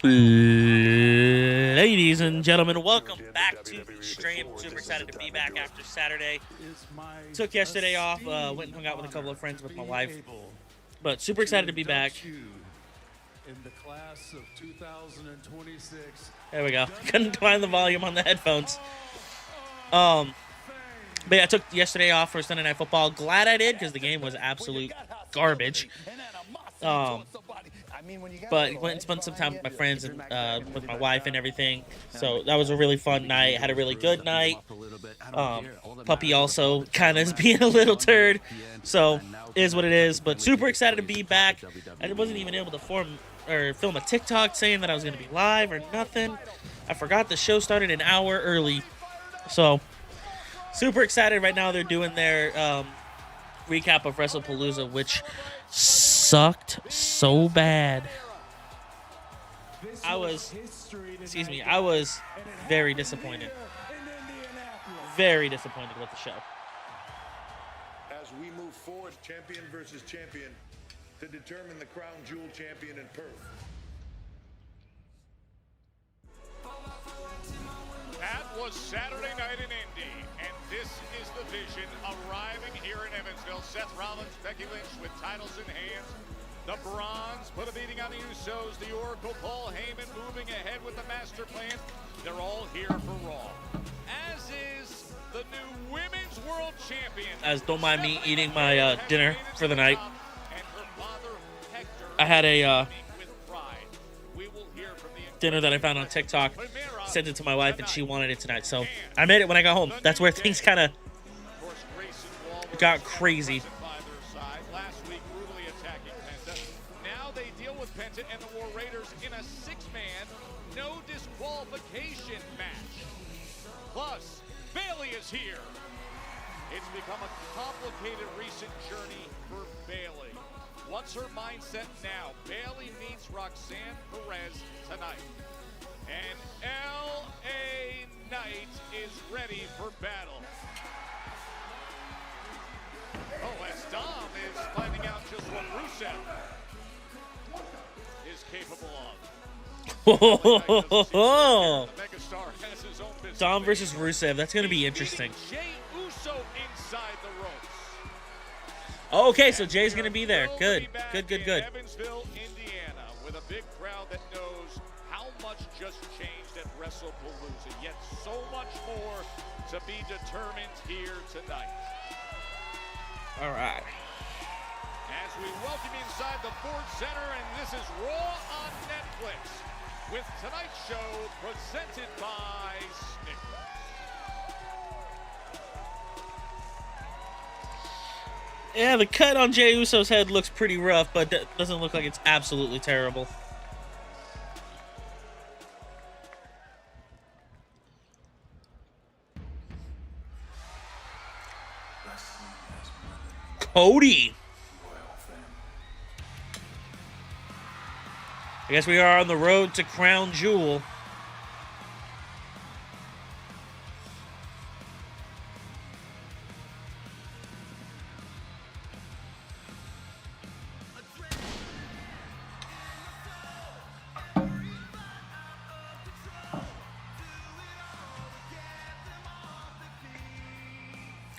Ladies and gentlemen, welcome back to the stream. Super excited to be back after Saturday. Took yesterday off, went and hung out with a couple of friends with my wife, but super excited to be back. In the class of 2026. There we go. Couldn't find the volume on the headphones. But yeah, I took yesterday off for Sunday Night Football. Glad I did because the game was absolute garbage. But went and spent some time with my friends and with my wife and everything. So that was a really fun night. Had a really good night. Puppy also kind of is being a little turd. So is what it is. But super excited to be back. I wasn't even able to film a TikTok saying that I was going to be live or nothing. I forgot the show started an hour early. So super excited right now. They're doing their recap of WrestlePalooza, which sucked so bad. I was very disappointed. Very disappointed with the show. As we move forward, champion versus champion, to determine the crown jewel champion in Perth. That was Saturday night in Indy, and this is the Vision arriving here in Evansville. Seth Rollins, Becky Lynch with titles in hand. The Bronze put a beating on the Usos. The Oracle, Paul Heyman moving ahead with the master plan. They're all here for Raw. As is the new Women's World Champion. As don't mind me eating my dinner for the night. I had a dinner that I found on TikTok. Sent it to my wife, and she wanted it tonight. So I made it when I got home. That's where things kind of got crazy. Penta and the War Raiders in a six-man, no disqualification match. Plus, Bayley is here. It's become a complicated recent journey for Bayley. What's her mindset now? Bayley meets Roxanne Perez tonight. And L.A. Knight is ready for battle. Oh, as Dom is finding out just what Rusev is capable of. Dom versus Rusev. That's going to be interesting. Jey Uso inside the ropes. Okay, so Jay's going to be there. Good. Good. Evansville, Indiana, with a big crowd that knows how much just changed at WrestlePalooza. Yet so much more to be determined here tonight. All right. As we welcome you inside the Ford Center, and this is Raw on Netflix with tonight's show presented by Snickers. Yeah, the cut on Jey Uso's head looks pretty rough, but doesn't look like it's absolutely terrible. Cody. I guess we are on the road to Crown Jewel.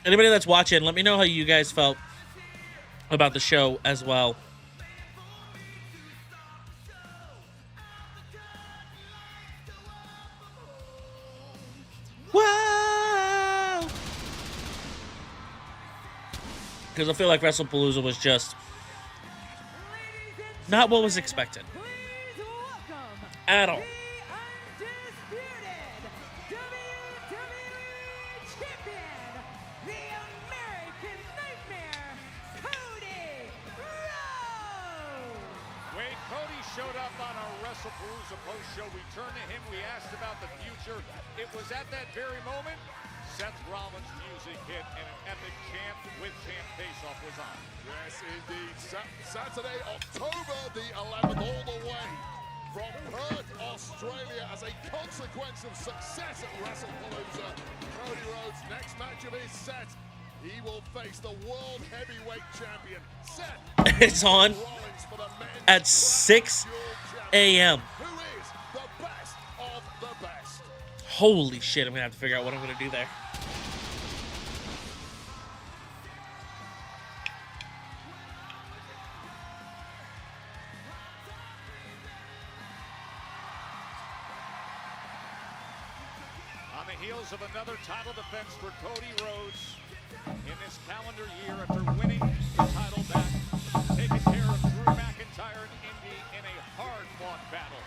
Anybody that's watching, let me know how you guys felt about the show as well. Wow! Because I feel like WrestlePalooza was just not what was expected at all. Showed up on our WrestlePalooza post show. We turned to him. We asked about the future. It was at that very moment Seth Rollins' music hit and an epic chant with Champ Faceoff was on. Yes, indeed. Saturday, October the 11th, all the way from Perth, Australia, as a consequence of success at WrestlePalooza. Cody Rhodes' next match of his set. He will face the World Heavyweight Champion, Seth It's on Rollins, for the men's at 6 a.m. Who is Holy shit, I'm gonna have to figure out what I'm gonna do there. On the heels of another title defense for Cody Rhodes in this calendar year after winning the title back, taking care of Drew McIntyre and Indy in a hard-fought battle.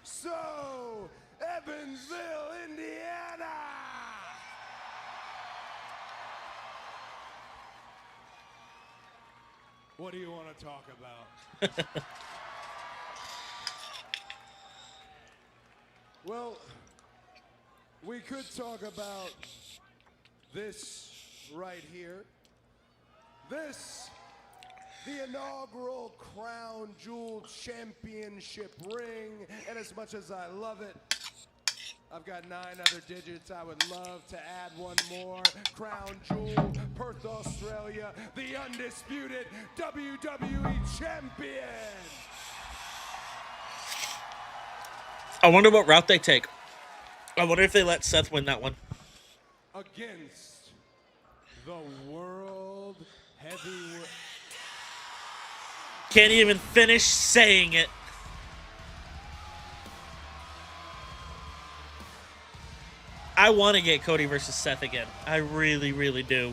So, Evansville, Indiana. What do you want to talk about? Well, we could talk about this right here. This, the inaugural Crown Jewel Championship ring. And as much as I love it, I've got 9 other digits. I would love to add one more. Crown Jewel, Perth, Australia, the undisputed WWE Champion. I wonder what route they take. I wonder if they let Seth win that one. Against the World Heavyweight. Can't even finish saying it. I want to get Cody versus Seth again. I really, really do.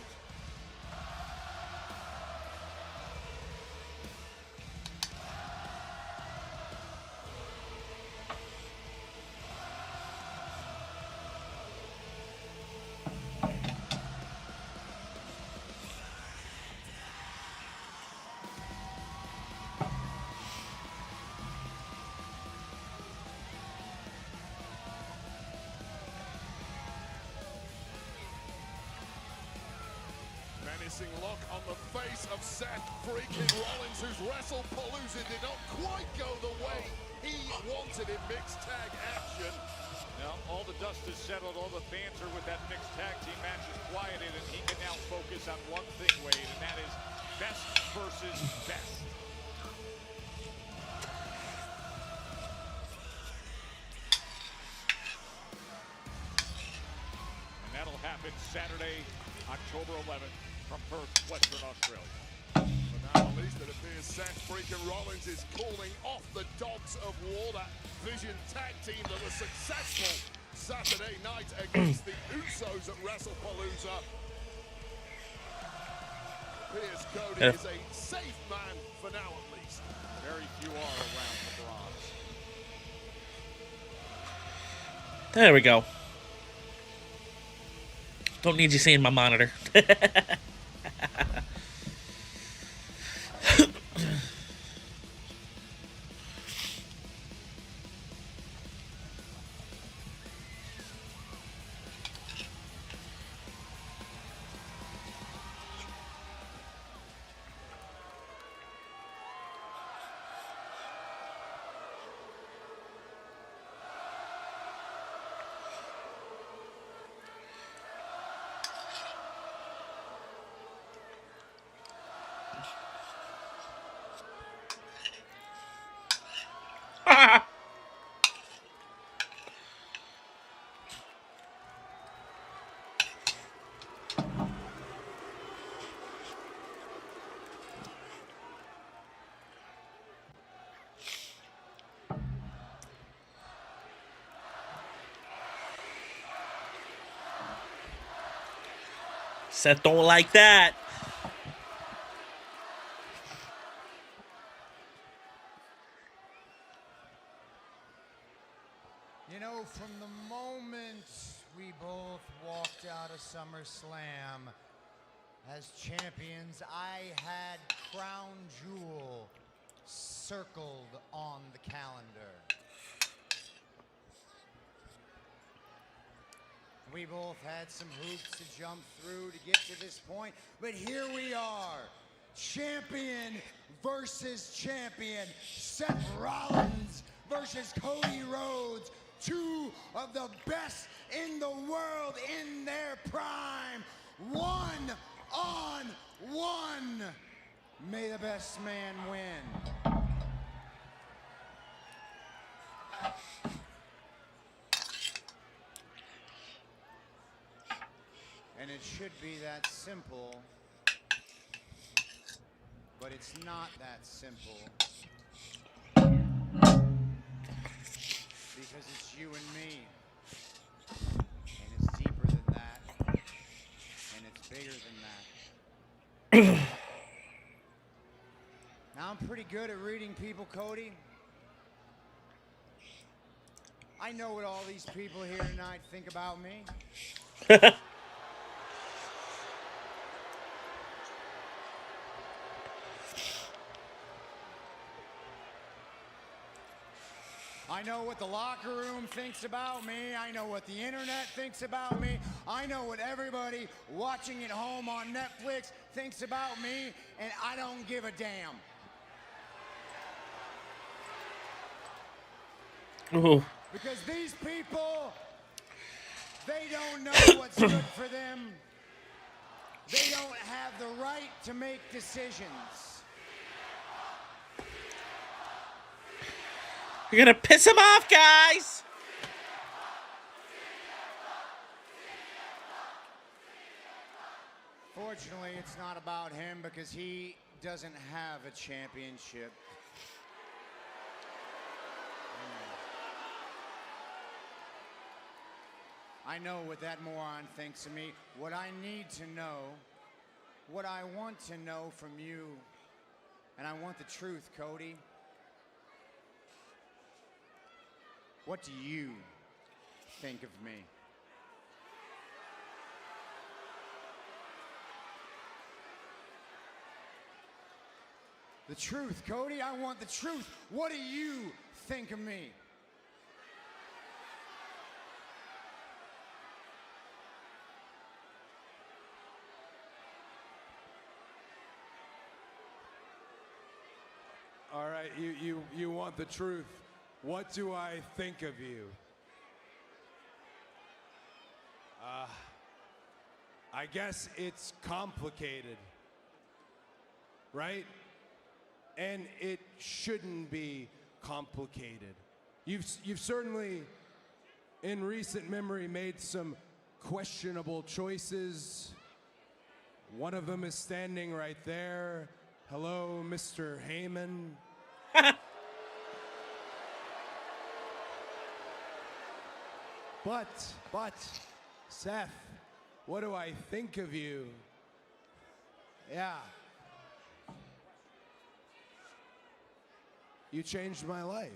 Menacing look on the face of Seth freaking Rollins, whose WrestlePalooza did not quite go the way he wanted in mixed tag action. Now, all the dust is settled, all the banter with that mixed tag team match is quieted, and he can now focus on one thing, Wade, and that is best versus best. And that'll happen Saturday, October 11th from Perth, Western Australia. But now at least it appears Seth freaking Rollins is calling off the Dogs of War, that Vision tag team that was successful Saturday night against the Usos at WrestlePalooza. Appears Cody is a safe man for now at least. Very few are around the bronze. There we go. Don't need you seeing my monitor. Seth don't like that. You know, from the moment we both walked out of SummerSlam as champions, I had Crown Jewel circled on the calendar. We both had some hoops to jump through to get to this point, but here we are. Champion versus champion. Seth Rollins versus Cody Rhodes. Two of the best in the world in their prime. 1-on-1. May the best man win. And it should be that simple, but it's not that simple. Because it's you and me. And it's deeper than that. And it's bigger than that. Now, I'm pretty good at reading people, Cody. I know what all these people here tonight think about me. I know what the locker room thinks about me. I know what the internet thinks about me. I know what everybody watching at home on Netflix thinks about me, and I don't give a damn. Ooh. Because these people, they don't know what's good for them. They don't have the right to make decisions. You're gonna piss him off, guys! Fortunately, it's not about him because he doesn't have a championship. I know what that moron thinks of me. What I need to know, what I want to know from you, and I want the truth, Cody. What do you think of me? The truth, Cody. I want the truth. What do you think of me? All right, you want the truth. What do I think of you? I guess it's complicated, right? And it shouldn't be complicated. You've certainly, in recent memory, made some questionable choices. One of them is standing right there. Hello, Mr. Heyman. But, Seth, what do I think of you? Yeah. You changed my life.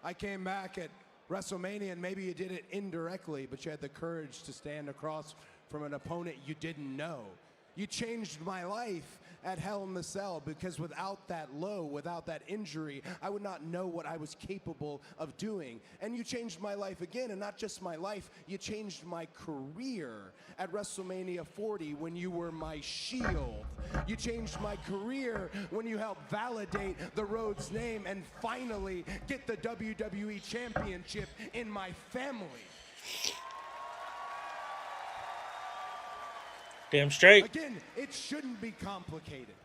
I came back at WrestleMania, and maybe you did it indirectly, but you had the courage to stand across from an opponent you didn't know. You changed my life at Hell in the Cell, because without that low, without that injury, I would not know what I was capable of doing. And you changed my life again, and not just my life, you changed my career at WrestleMania 40 when you were my shield. You changed my career when you helped validate the Rhodes name and finally get the WWE Championship in my family. Damn straight. Again, it shouldn't be complicated.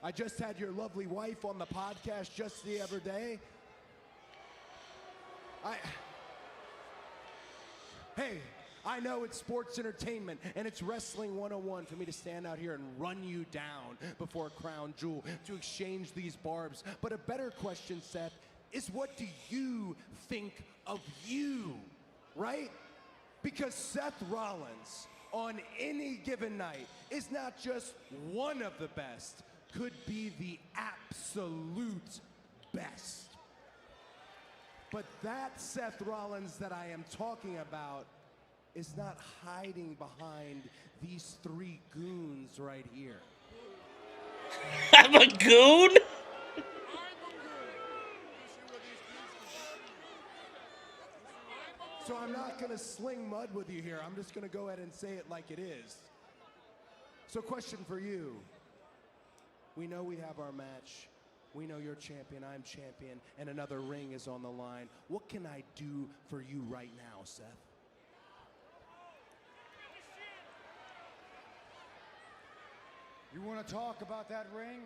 I just had your lovely wife on the podcast just the other day. Hey, I know it's sports entertainment and it's wrestling 101 for me to stand out here and run you down before Crown Jewel to exchange these barbs. But a better question, Seth, is what do you think of you, right? Because Seth Rollins, on any given night, is not just one of the best, could be the absolute best. But that Seth Rollins that I am talking about is not hiding behind these three goons right here. I'm a goon? So I'm not gonna sling mud with you here. I'm just gonna go ahead and say it like it is. So question for you. We know we have our match. We know you're champion, I'm champion, and another ring is on the line. What can I do for you right now, Seth? You want to talk about that ring?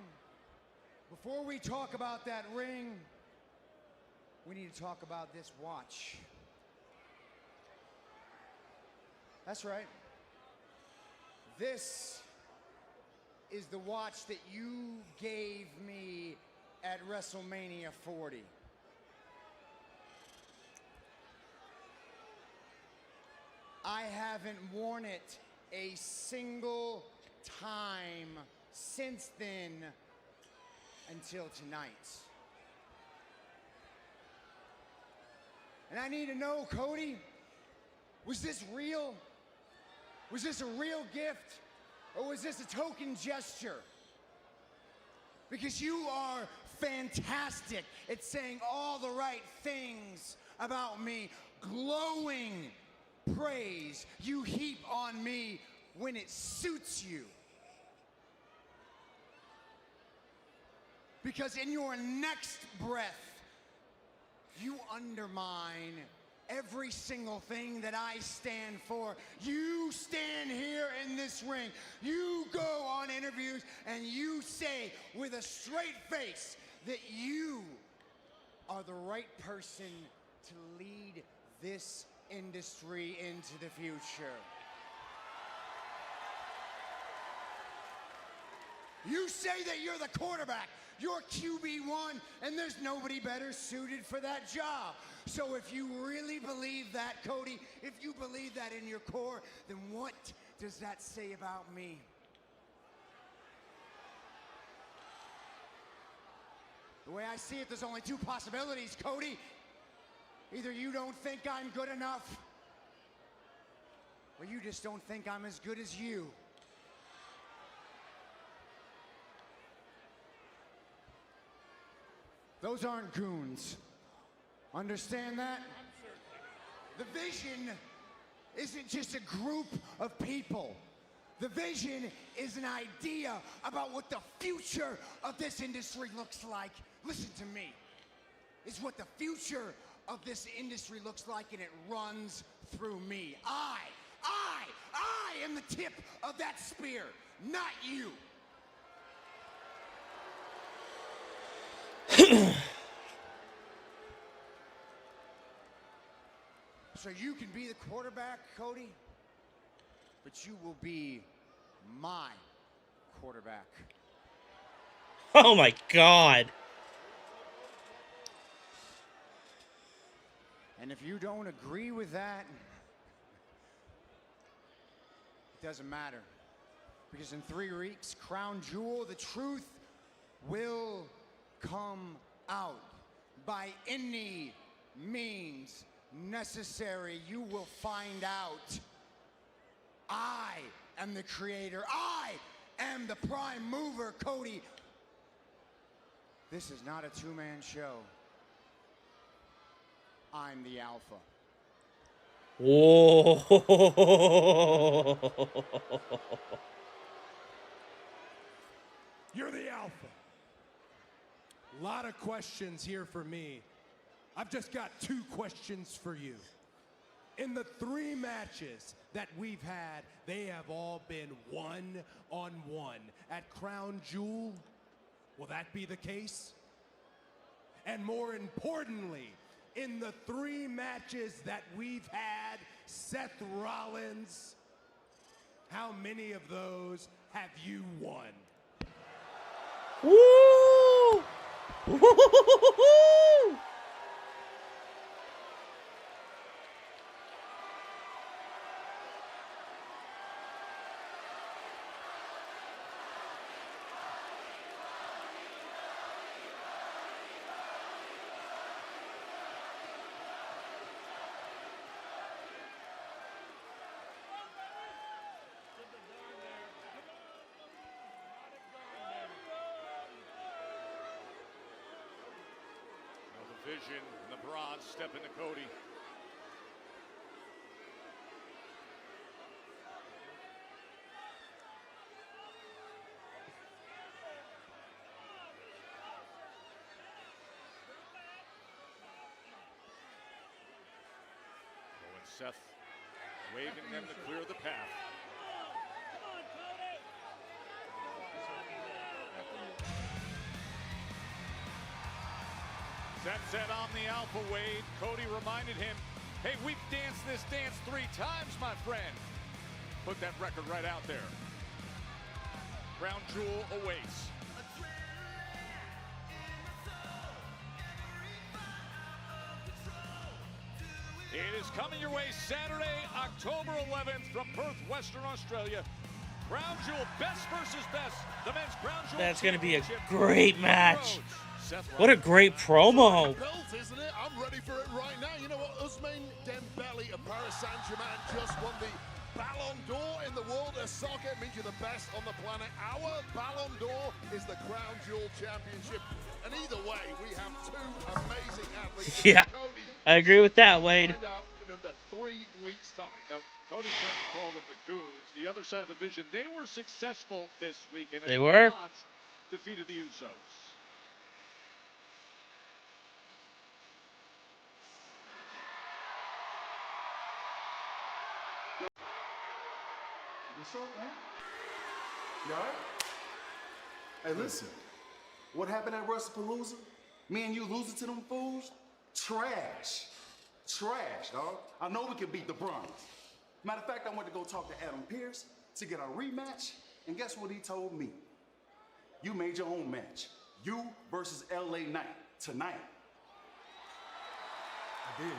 Before we talk about that ring, we need to talk about this watch. That's right. This is the watch that you gave me at WrestleMania 40. I haven't worn it a single time since then until tonight. And I need to know, Cody, was this real? Was this a real gift? Or was this a token gesture? Because you are fantastic at saying all the right things about me. Glowing praise you heap on me when it suits you. Because in your next breath, you undermine every single thing that I stand for. You stand here in this ring. You go on interviews and you say with a straight face that you are the right person to lead this industry into the future. You say that you're the quarterback, you're QB1, and there's nobody better suited for that job. So if you really believe that, Cody, if you believe that in your core, then what does that say about me? The way I see it, there's only two possibilities, Cody. Either you don't think I'm good enough, or you just don't think I'm as good as you. Those aren't goons. Understand that? The Vision isn't just a group of people. The Vision is an idea about what the future of this industry looks like. Listen to me. It's what the future of this industry looks like, and it runs through me. I am the tip of that spear, not you. So you can be the quarterback, Cody, but you will be my quarterback. Oh my God. And if you don't agree with that, it doesn't matter. Because in 3 weeks, Crown Jewel, the truth will come out by any means necessary. You will find out. I am the creator. I am the prime mover, Cody. This is not a two-man show. I'm the alpha. Whoa. You're the alpha. A lot of questions here for me. I've just got 2 questions for you. In the 3 matches that we've had, they have all been one-on-one. At Crown Jewel, will that be the case? And more importantly, in the 3 matches that we've had, Seth Rollins, how many of those have you won? Woo! Woo! division, the bronze step into Cody. Seth waving them to clear the path. Seth said on the Alpha Wade, Cody reminded him, hey, we've danced this dance 3 times, my friend. Put that record right out there. Crown Jewel awaits. It is coming your way Saturday, October 11th from Perth, Western Australia. Crown Jewel, best versus best. The men's Crown Jewel. That's going to be a great match. What a great promo. Belt, isn't it? I'm ready for it right now. You know what? Ousmane Dembele of Paris Saint-Germain just won the Ballon d'Or in the world of soccer. It means you're the best on the planet. Our Ballon d'Or is the Crown Jewel Championship. And either way, we have 2 amazing athletes. Yeah, I agree with that, Wade. In under 3 weeks' time. Now, Cody's trying to call them the Goons. The other side of the division, they were successful this weekend. They were. Defeated the Usos. What's up, man? You all right? Hey, listen. What happened at WrestlePalooza? Me and you losing to them fools? Trash. Trash, dog. I know we can beat the Bronx. Matter of fact, I went to go talk to Adam Pearce to get our rematch, and guess what he told me? You made your own match. You versus LA Knight tonight. I did.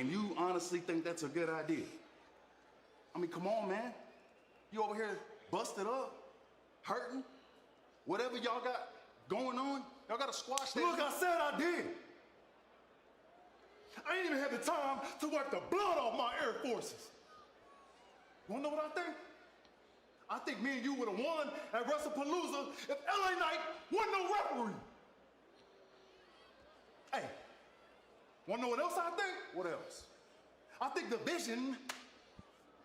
And you honestly think that's a good idea? I mean, come on, man. You over here busted up, hurting, whatever y'all got going on, y'all got to squash that. Look, I said I did. I ain't even had the time to wipe the blood off my Air Forces. You wanna know what I think? I think me and you would have won at WrestlePalooza if LA Knight wasn't no referee. Hey, wanna know what else I think? What else? I think the Vision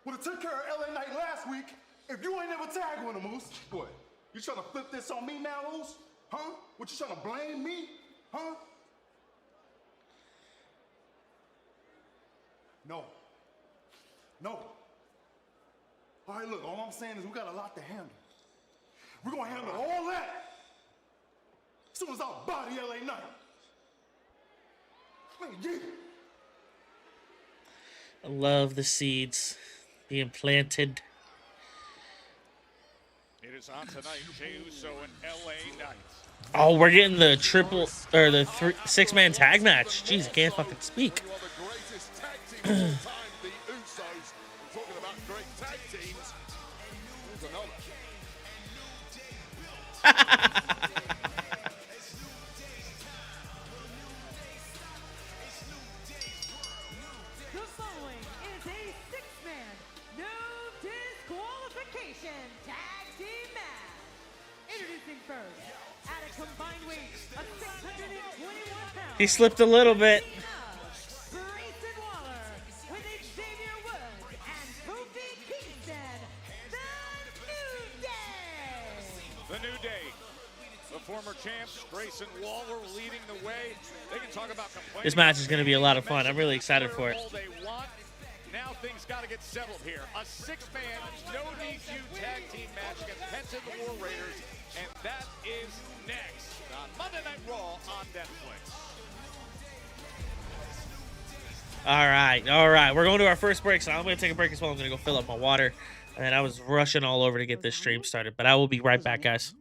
would have took care of LA Knight last week if you ain't never tagged one of them, Moose. What? You trying to flip this on me now, Moose? Huh? What, you trying to blame me? Huh? No. No. All right, look, all I'm saying is we got a lot to handle. We're gonna handle all that as soon as I body LA Knight. Man, yeah. I love the seeds being planted. It is on tonight, Jey Uso and LA Knight. Oh, we're getting the triple or the 6-man tag match. Jeez, I can't fucking speak. One of the greatest tag teams of all time, the Usos. We're talking about great tag teams. Here's another. The following is a 6-man, no disqualification tag team match. Introducing first, at a combined weight of 621 pounds. He slipped a little bit. Grayson Waller with Xavier Woods and Kofi Kingston, the New Day. The New Day. The former champs, Grayson Waller leading the way. They can talk about complaining. This match is going to be a lot of fun. I'm really excited for it. All they want. Now things got to get settled here. A 6-man, no DQ tag team match against Penta and the War Raiders. And that is next on Monday Night Raw on Netflix. All right. We're going to our first break, so I'm going to take a break as well. I'm going to go fill up my water. And I was rushing all over to get this stream started, but I will be right back, guys.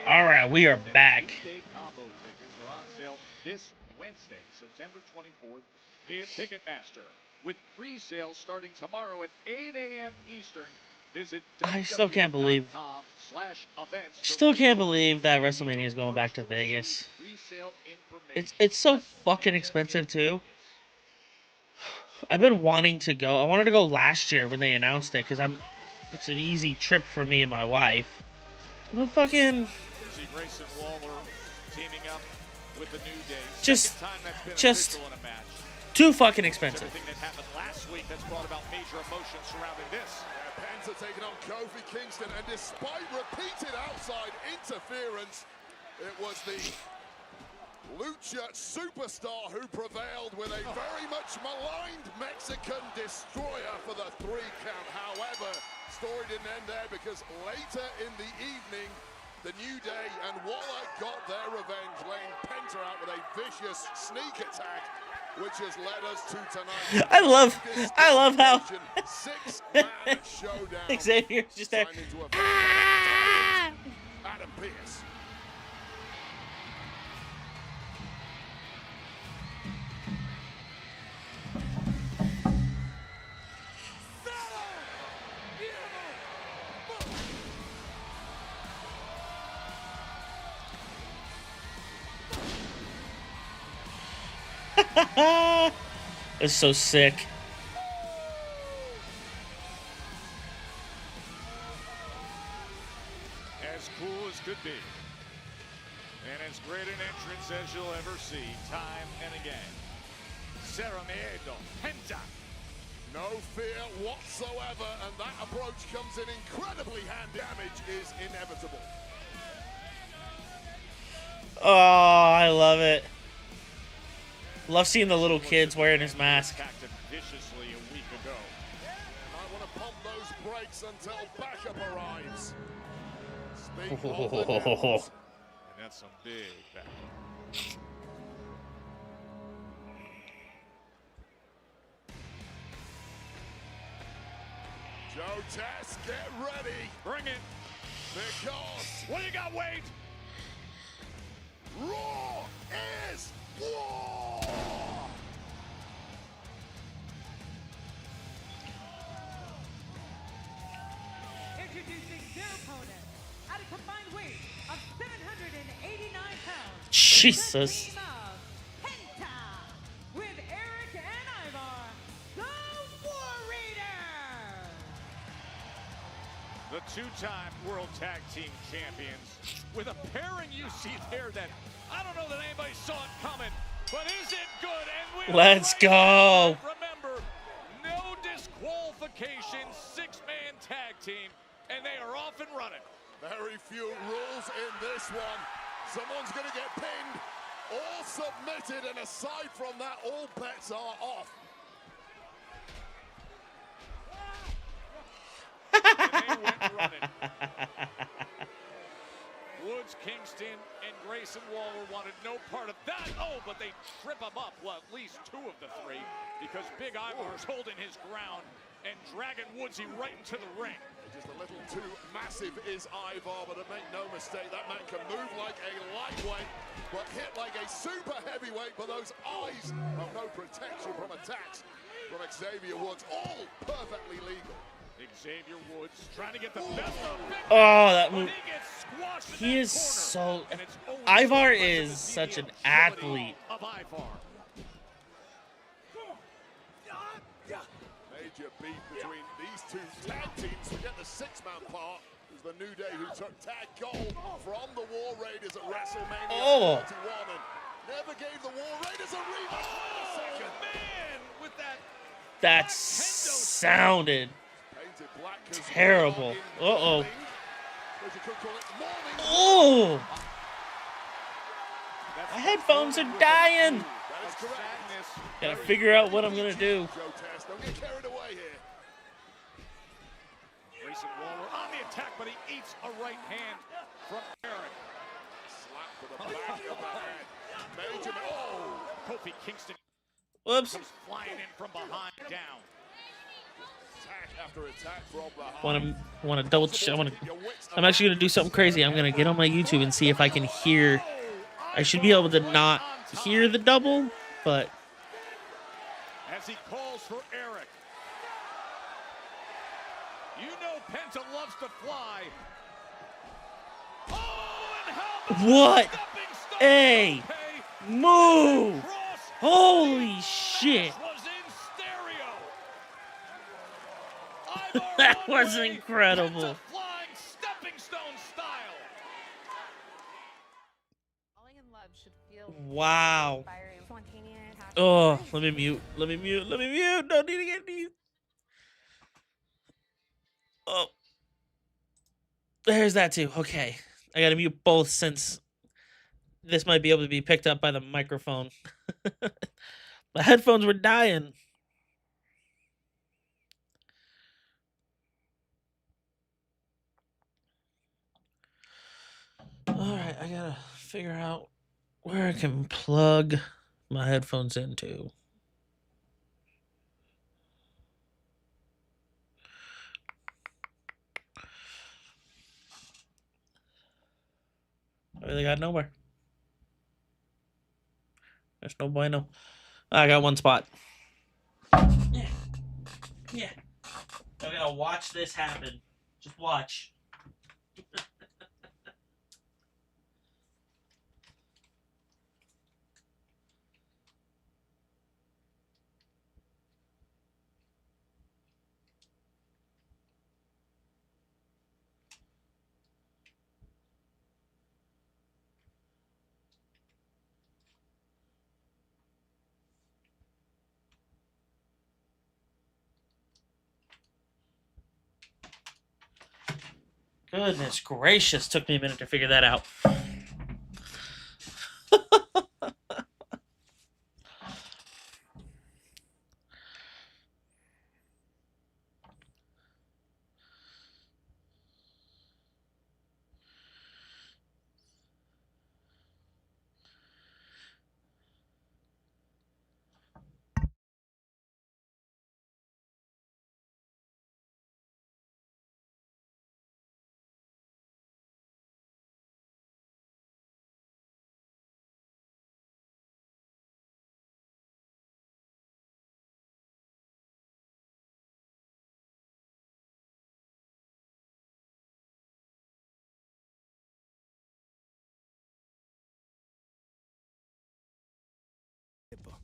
All right, we are back. Tuesday combo tickets are on sale this Wednesday, September 24th, via Ticketmaster, with pre-sales starting tomorrow at 8 a.m. Eastern. Visit I still can't believe. www.com/events. Still can't believe that WrestleMania is going back to Vegas. It's so fucking expensive too. I've been wanting to go. I wanted to go last year when they announced it because it's an easy trip for me and my wife. But fucking See Grayson Waller teaming up with the New Day. Just- Second time that's been just- official in a match. too fucking expensive. Everything that happened last week that's brought about major emotion surrounding this. Penta taking on Kofi Kingston, and despite repeated outside interference, it was the Lucha superstar who prevailed with a very much maligned Mexican destroyer for the 3 count. However, story didn't end there because later in the evening, the New Day and Waller got their revenge, laying Penta out with a vicious sneak attack, which has led us to tonight. I love how 6-man showdown. Xavier's just there. Signed into a Adam Pearce. It's so sick. As cool as could be. And as great an entrance as you'll ever see, time and again. Cero Miedo, Penta. No fear whatsoever, and that approach comes in incredibly handy. Damage is inevitable. Oh, I love it. Love seeing the little kids wearing his mask. Attacked him viciously a week ago. Might want to pump those brakes until backup arrives. Speak of the devils. And that's some big backup. Joe Tess, get ready, Bring it. because What do you got, Wade? Raw is war! Introducing their opponent at a combined weight of 789 pounds. Jesus. The team of Penta with Eric and Ivar, the War Raiders. The 2-time World Tag Team Champions, with a pairing you see there that I don't know that anybody saw it coming, but is it good? And we Let's go. Remember, no disqualification, 6-man tag team, and they are off and running. Very few rules in this one. Someone's going to get pinned or submitted, and aside from that, all bets are off. And they went running. Woods, Kingston, and Grayson Waller wanted no part of that. Oh, but they trip him up. Well, at least 2 of the 3, because Big Ivar's holding his ground and dragging Woodsy right into the ring. Just a little too massive is Ivar, but make no mistake, that man can move like a lightweight, but hit like a super heavyweight, but those eyes have no protection from attacks from Xavier Woods, all perfectly legal. Xavier Woods trying to get the best of Big Oh, that but move. he gets squashed in He that is corner. so. And it's only Ivar because of is the such an agility athlete. of Ivar. Major beef between these 2 tag teams. Forget the 6-man part. It was the New Day who took tag gold from the War Raiders at WrestleMania 31 and never gave the War Raiders a rematch. Oh, Second. man, with that That sounded Painted black 'cause terrible. we are in Uh-oh. morning. As you could call it, morning. Oh, that's my headphones are dying. That is correct. sadness. Gotta figure out what I'm gonna do. Joe Test, don't get carried away here. Grayson Waller on the attack, but he eats a right hand from Eric. Slap to the back of the head. Major, oh, Kofi Kingston Whoops. comes flying in from behind down. attack after attack from behind. Want to double check. I'm actually gonna do something crazy. I'm gonna get on my YouTube and see if I can hear. I should be able to not hear the double, but as he calls for Eric. You know Penta loves to fly. Oh, and how what stepping stone a Tope move! cross. Holy shit! Was in stereo. Ivar That one was way, incredible. Penta flying stepping stone style. Falling in love should feel Wow. inspiring, spontaneous, happy. Oh, let me mute. Let me mute. Let me mute. Don't need to get mute. Oh. There's that too. Okay. I gotta mute both since this might be able to be picked up by the microphone. The headphones were dying. Alright, I gotta figure out where I can plug my headphones into. I really got nowhere. There's no bueno. I got one spot. Yeah. Yeah. I gotta watch this happen. Just watch. Goodness gracious, took me a minute to figure that out.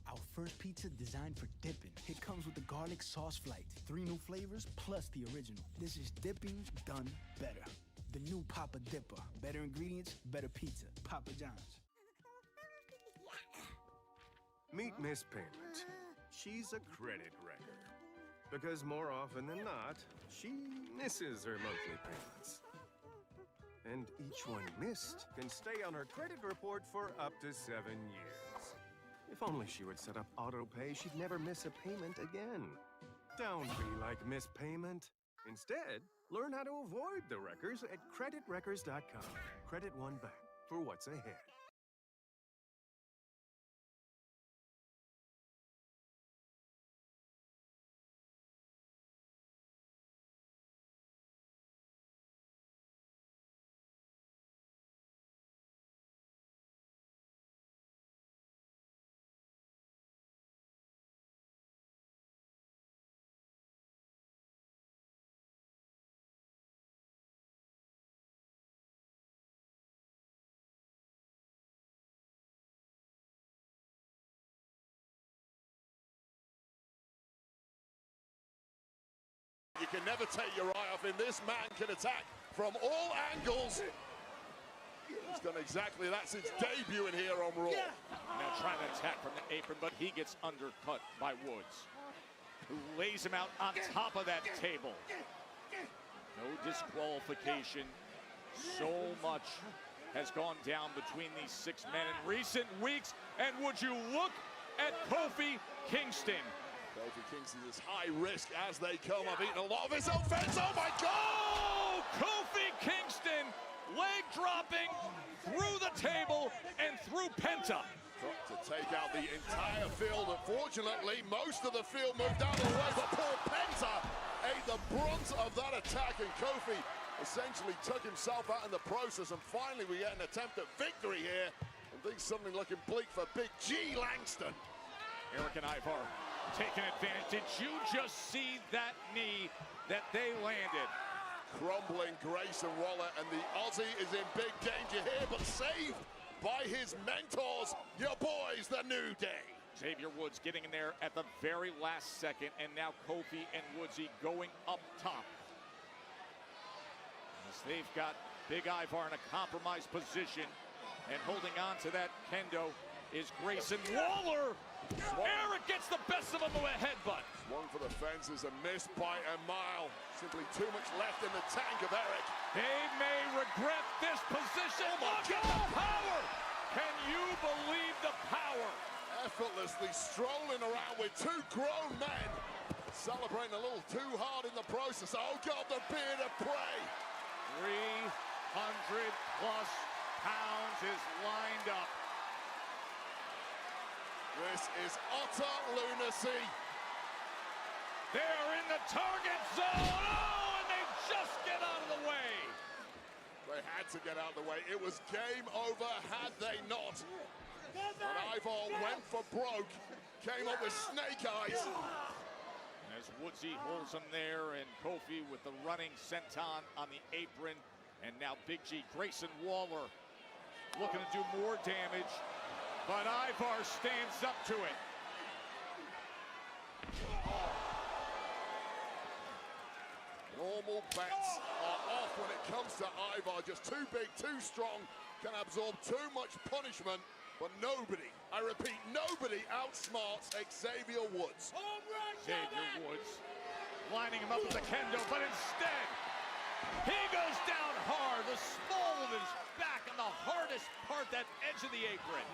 Our first pizza designed for dipping. It comes with the garlic sauce flight. 3 new flavors plus the original. This is dipping done better. The new Papa Dipper. Better ingredients, better pizza. Papa John's. Meet Miss Payment. She's a credit wrecker. Because more often than not, she misses her monthly payments. And each one missed can stay on her credit report for up to 7 years. If only she would set up auto pay, she'd never miss a payment again. Don't be like Miss Payment. Instead, learn how to avoid the wreckers at creditwreckers.com. Credit One Bank for what's ahead. You can never take your eye off him. This man can attack from all angles. He's done exactly that since debuting here on Raw. Now trying to attack from the apron, but he gets undercut by Woods, who lays him out on top of that table. No disqualification. So much has gone down between these 6 men in recent weeks. And would you look at Kofi Kingston? Kofi Kingston is high risk as they come. I've eaten a lot of his offense. Oh my God! Oh, Kofi Kingston leg dropping through the table and through Penta. To take out the entire field. Unfortunately, most of the field moved out of the way, but poor Penta ate the brunt of that attack, and Kofi essentially took himself out in the process, and finally we get an attempt at victory here, and things suddenly looking bleak for Big G Langston. Eric and Ivar taking advantage. Did you just see that knee that they landed? Crumbling Grayson Waller, and the Aussie is in big danger here, but saved by his mentors, your boys, the New Day. Xavier Woods getting in there at the very last second, and now Kofi and Woodsy going up top. As they've got Big Ivar in a compromised position, and holding on to that kendo is Grayson Waller. Eric gets the best of him with a headbutt. Swung for the fences and missed by a mile. Simply too much left in the tank of Eric. They may regret this position. Oh my Look at the power! Can you believe the power? Effortlessly strolling around with two grown men. Celebrating a little too hard in the process. Oh God, the beard of prey. 300 plus pounds is lined up. This is utter lunacy. They're in the target zone. Oh, and they just get out of the way. They had to get out of the way. It was game over had they not. And Ivar went for broke. Came up with snake eyes. As Woodsy holds him there, and Kofi with the running senton on the apron. And now Big G, Grayson Waller, looking to do more damage. But Ivar stands up to it. Normal bets are off when it comes to Ivar. Just too big, too strong, can absorb too much punishment. But nobody, I repeat, nobody outsmarts Xavier Woods. Xavier Woods lining him up with the kendo, but instead, he goes down hard. The small of his back on the hardest part, that edge of the apron.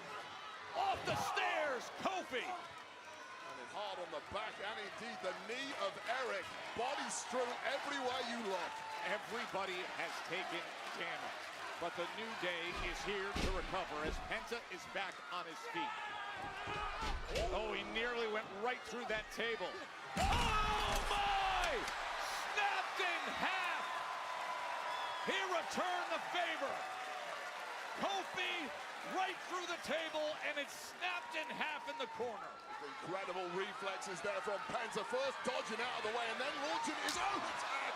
Off the stairs, Kofi. And hard on the back, and indeed the knee of Eric. Body strewn everywhere you look. Everybody has taken damage, but the New Day is here to recover as Penta is back on his feet. Oh, he nearly went right through that table. Oh my! Snapped in half. He returned the favor. Kofi right through the table, and it's snapped in half in the corner. Incredible reflexes there from Penta. First dodging out of the way and then launching his own attack.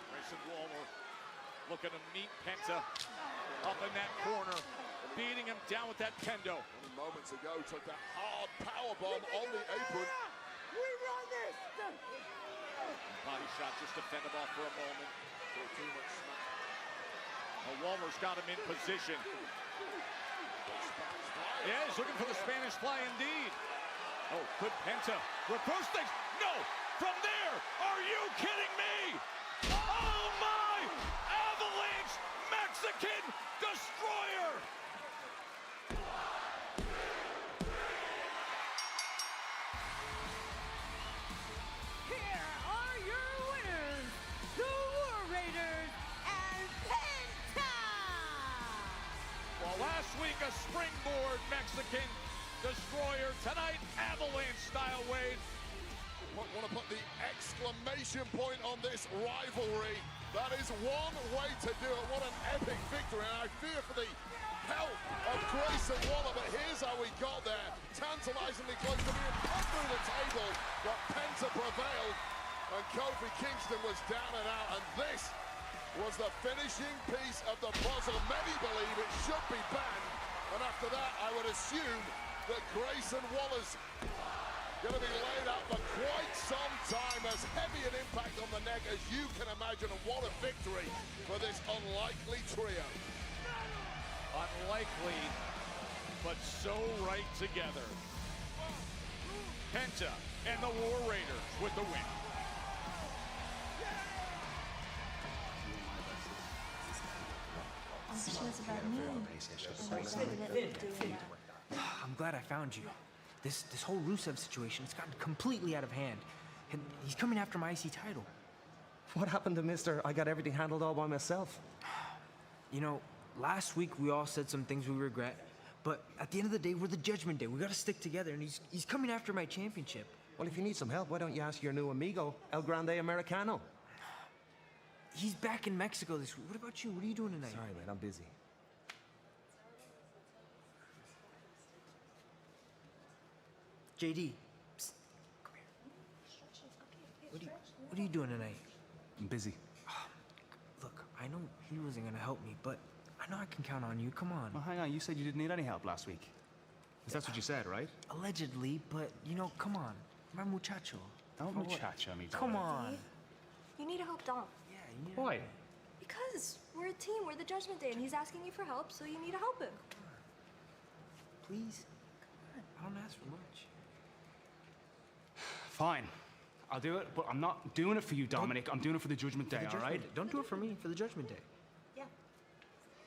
Grayson Waller looking to meet Penta up in that corner, beating him down with that kendo. Only moments ago took that hard power bomb on the apron. We run this! Body shot just to fend him off for a moment. Too much smack. Waller's got him in position. Yeah, he's looking for the Spanish fly indeed. Oh, good Penta. Reverse things. No! From there! Are you kidding me? Oh my! Avalanche Mexican Destroyer! Here are your winners, the War Raiders and Penta! Well, last week a springboard Mexican Destroyer. Tonight, Avalanche-style Wade. Want to put the exclamation point on this rivalry. That is one way to do it. What an epic victory. And I fear for the health of Grayson Waller, but here's how we got there. Tantalizingly close to being put through the table, but Penta prevailed, and Kofi Kingston was down and out, and this was the finishing piece of the puzzle. Many believe it should be banned, and after that, I would assume that Grayson Waller's going to be laid out for quite some time, as heavy an impact on the neck as you can imagine, and what a victory for this unlikely trio. Unlikely, but so right together. Penta and the War Raiders with the win. She was about me. I'm glad I found you. This whole Rusev situation, it's gotten completely out of hand. And he's coming after my IC title. What happened to Mister I got everything handled all by myself? You know, last week we all said some things we regret, but at the end of the day, we're the Judgment Day. We gotta stick together, and he's coming after my championship. Well, if you need some help, why don't you ask your new amigo, El Grande Americano? He's back in Mexico this week. What about you? What are you doing tonight? Sorry, man, I'm busy. JD. Psst, come here. What are you doing tonight? I'm busy. Look, I know he wasn't gonna help me, but I know I can count on you. Come on. Well, hang on. You said you didn't need any help last week. That's what you said, right? Allegedly, but you know, come on. My muchacho. Don't For what? muchacho me. Come on. You need to help Dom. Yeah, you need Why? Because we're a team. We're the Judgment Day, and he's asking you for help, so you need to help him. Please. Come on. I don't ask for much. Fine. I'll do it, but I'm not doing it for you, Dominic. I'm doing it for the Judgment Day, all right? Don't do it for me, for the Judgment Day. Yeah.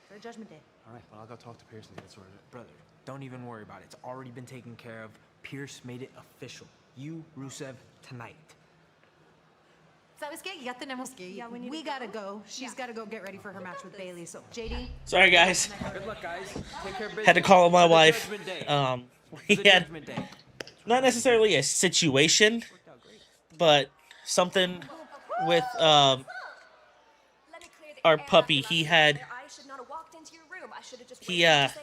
For the Judgment Day. All right, well, I'll go talk to Pearson to get sorted. Brother, don't even worry about it. It's already been taken care of. Pierce made it official. You, Rusev, tonight. ¿Sabes qué? Ya tenemos que ir. Yeah, we gotta go. She's gotta go get ready for her match with Bailey. So, JD. Sorry, guys. Good luck, guys. Take care of business. Had to call my For the wife. Judgment Day. We The had Judgment Day. not necessarily a situation, but something with our puppy. He had I should not have walked into your room. I should have just he had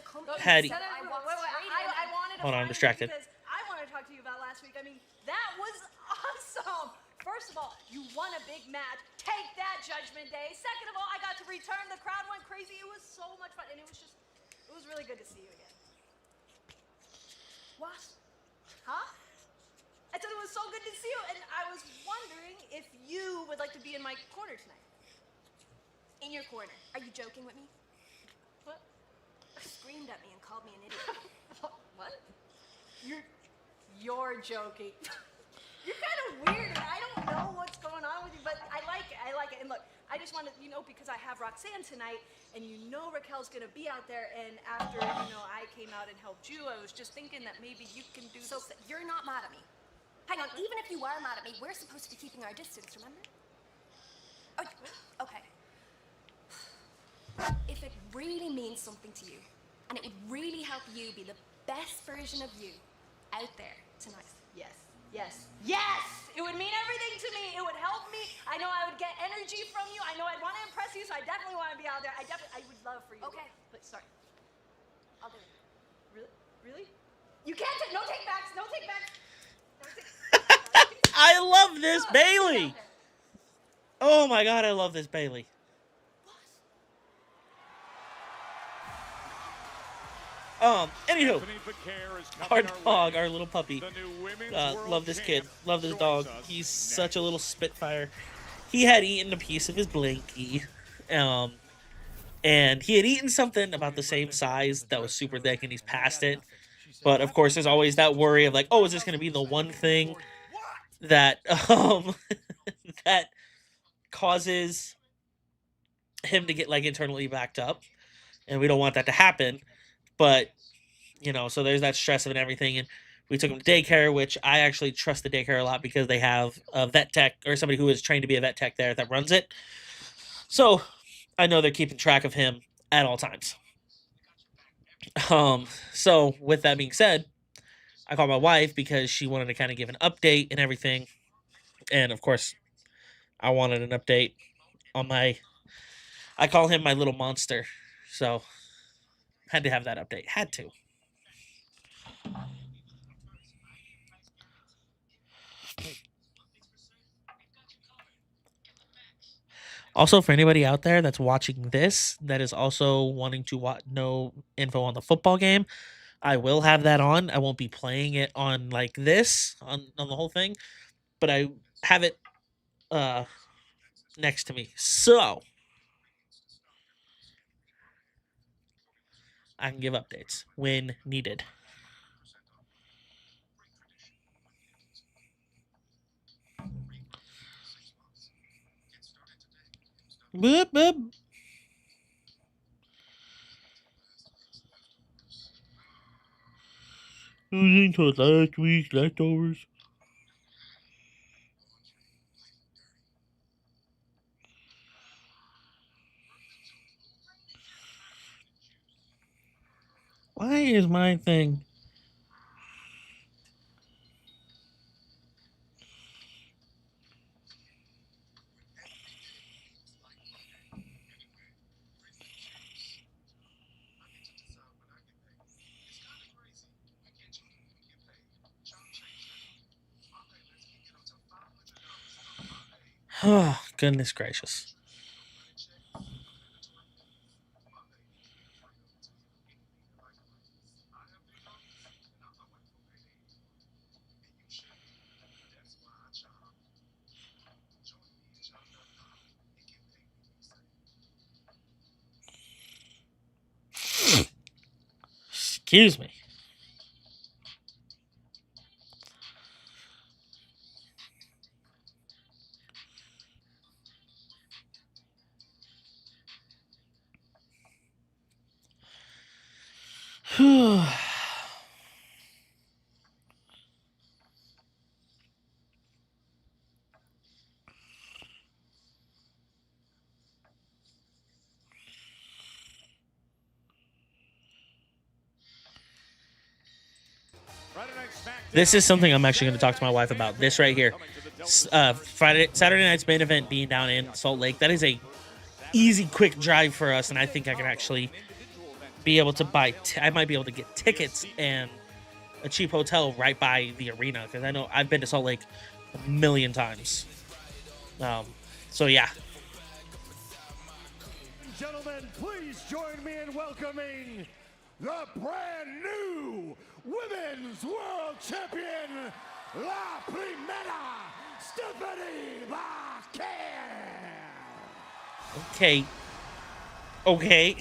hold on, I'm distracted. Because I want to talk to you about last week. I mean, that was awesome. First of all, you won a big match. Take that, Judgment Day. Second of all, I got to return. The crowd went crazy. It was so much fun, and it was really good to see you again. What? Huh? I said it was so good to see you, and I was wondering if you would like to be in my corner tonight. In your corner. Are you joking with me? What? Screamed at me and called me an idiot. What? You're joking. You're kind of weird, and I don't know what's going on with you, but I like it. I like it. And look, I just wanted, because I have Roxanne tonight, and Raquel's gonna be out there, and after, I came out and helped you, I was just thinking that maybe you can do So this. you're not mad at me. Hang on, even if you are mad at me, we're supposed to be keeping our distance, remember? Oh, okay. If it really means something to you, and it would really help you be the best version of you out there tonight. Yes. It would mean everything to me. It would help me. I know I would get energy from you. I know I'd want to impress you, so I definitely want to be out there. I would love for you. Okay. But sorry. I'll do it. Really? You can't take, no take backs. No take backs. I love this Bailey. Oh my god, I love this Bailey. Anywho, our dog, our little puppy, love this kid, love this dog. He's such a little spitfire. He had eaten a piece of his blankie, and he had eaten something about the same size that was super thick, and he's passed it. But of course, there's always that worry of like, oh, is this going to be the one thing that that causes him to get like internally backed up, and we don't want that to happen. But so there's that stress of it and everything, and we took him to daycare, which I actually trust the daycare a lot because they have a vet tech or somebody who is trained to be a vet tech there that runs it. So I know they're keeping track of him at all times. So with that being said, I called my wife because she wanted to kind of give an update and everything. And of course, I wanted an update on I call him my little monster. So had to have that update. Had to. Also, for anybody out there that's watching this, that is also wanting to know info on the football game, I will have that on. I won't be playing it on like this, on the whole thing, but I have it next to me. So I can give updates when needed. Boop, boop. Losing to last week's leftovers. Why is my thing? Oh, goodness gracious. Excuse me. This is something I'm actually going to talk to my wife about. This right here, Saturday night's main event being down in Salt Lake. That is a easy, quick drive for us, and I think I can actually be able to buy. I might be able to get tickets and a cheap hotel right by the arena because I know I've been to Salt Lake a million times. So yeah. Gentlemen, please join me in welcoming the brand new Women's World Champion, La Primera, Stephanie Marquez. Okay. Okay.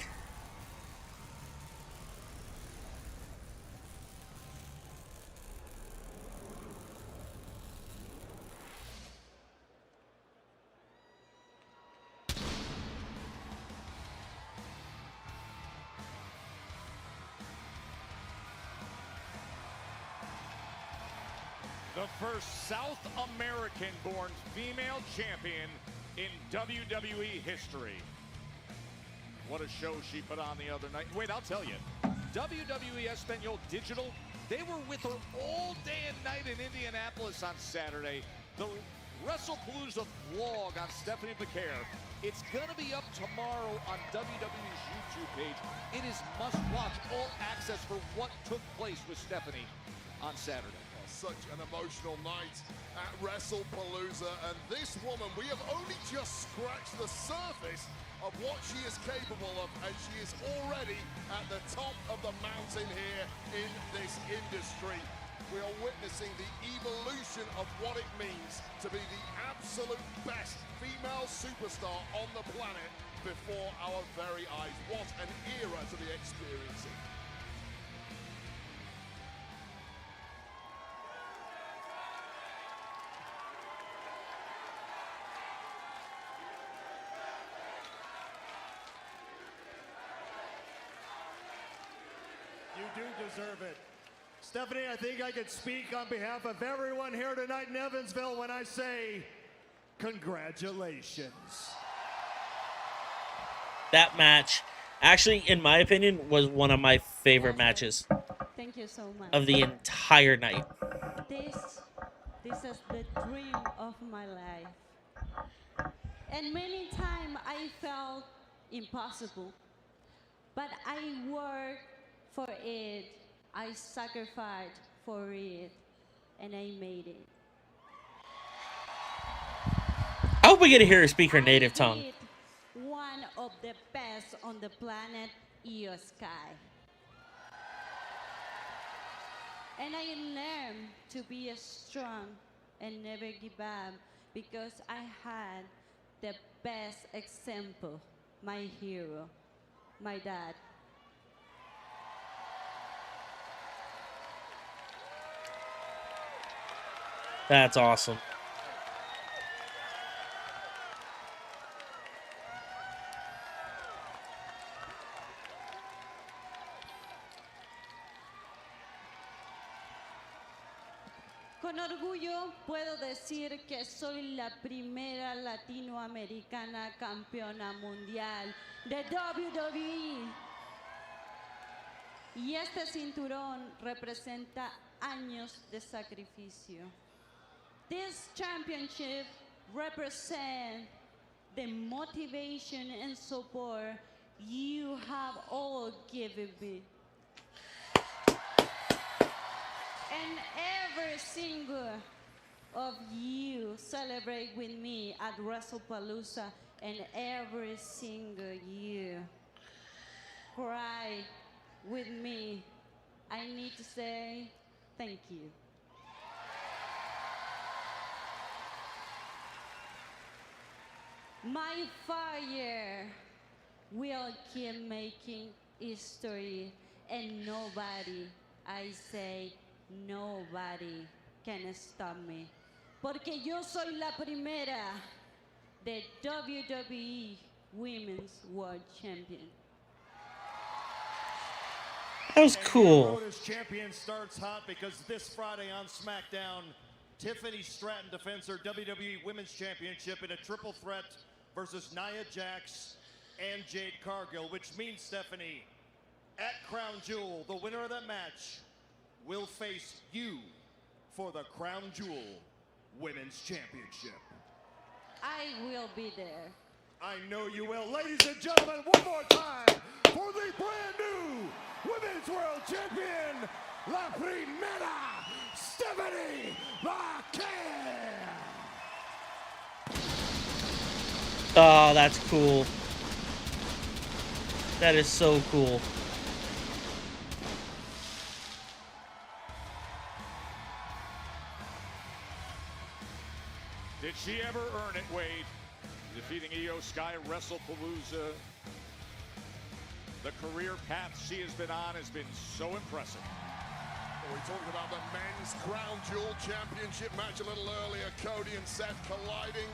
The first South American-born female champion in WWE history. What a show she put on the other night. Wait, I'll tell you. WWE Espanol Digital, they were with her all day and night in Indianapolis on Saturday. The WrestlePalooza vlog on Stephanie McCare. It's going to be up tomorrow on WWE's YouTube page. It is must-watch, all access for what took place with Stephanie on Saturday. Such an emotional night at WrestlePalooza, and this woman, we have only just scratched the surface of what she is capable of, and she is already at the top of the mountain here in this industry. We are witnessing the evolution of what it means to be the absolute best female superstar on the planet before our very eyes. What an era to be experiencing. You do deserve it. Stephanie, I think I could speak on behalf of everyone here tonight in Evansville when I say congratulations. That match, actually, in my opinion, was one of my favorite matches Thank you so much. of the entire night. This is the dream of my life. And many times I felt impossible. But I worked for it. I sacrificed for it. And I made it. I hope we get to hear her speak her native tongue. Did one of the best on the planet, Io Sky. And I learned to be strong and never give up because I had the best example, my hero, my dad. That's awesome. Con orgullo puedo decir que soy la primera latinoamericana campeona mundial de WWE. Y este cinturón representa años de sacrificio. This championship represents the motivation and support you have all given me. And every single of you celebrate with me at WrestlePalooza and every single year cry with me, I need to say thank you. My fire will keep making history, and nobody, I say nobody, can stop me. Porque yo soy la primera de WWE Women's World Champion. That was cool. Road as champion starts hot because this Friday on SmackDown, Tiffany Stratton defends her WWE Women's Championship in a triple threat versus Nia Jax and Jade Cargill, which means, Stephanie, at Crown Jewel, the winner of that match will face you for the Crown Jewel Women's Championship. I will be there. I know you will. Ladies and gentlemen, one more time for the brand new Women's World Champion, La Primera, Stephanie McMahon. Oh, that's cool. That is so cool. Did she ever earn it, Wade? Defeating Io Sky at WrestlePalooza. The career path she has been on has been so impressive. We talked about the men's Crown Jewel Championship match a little earlier. Cody and Seth colliding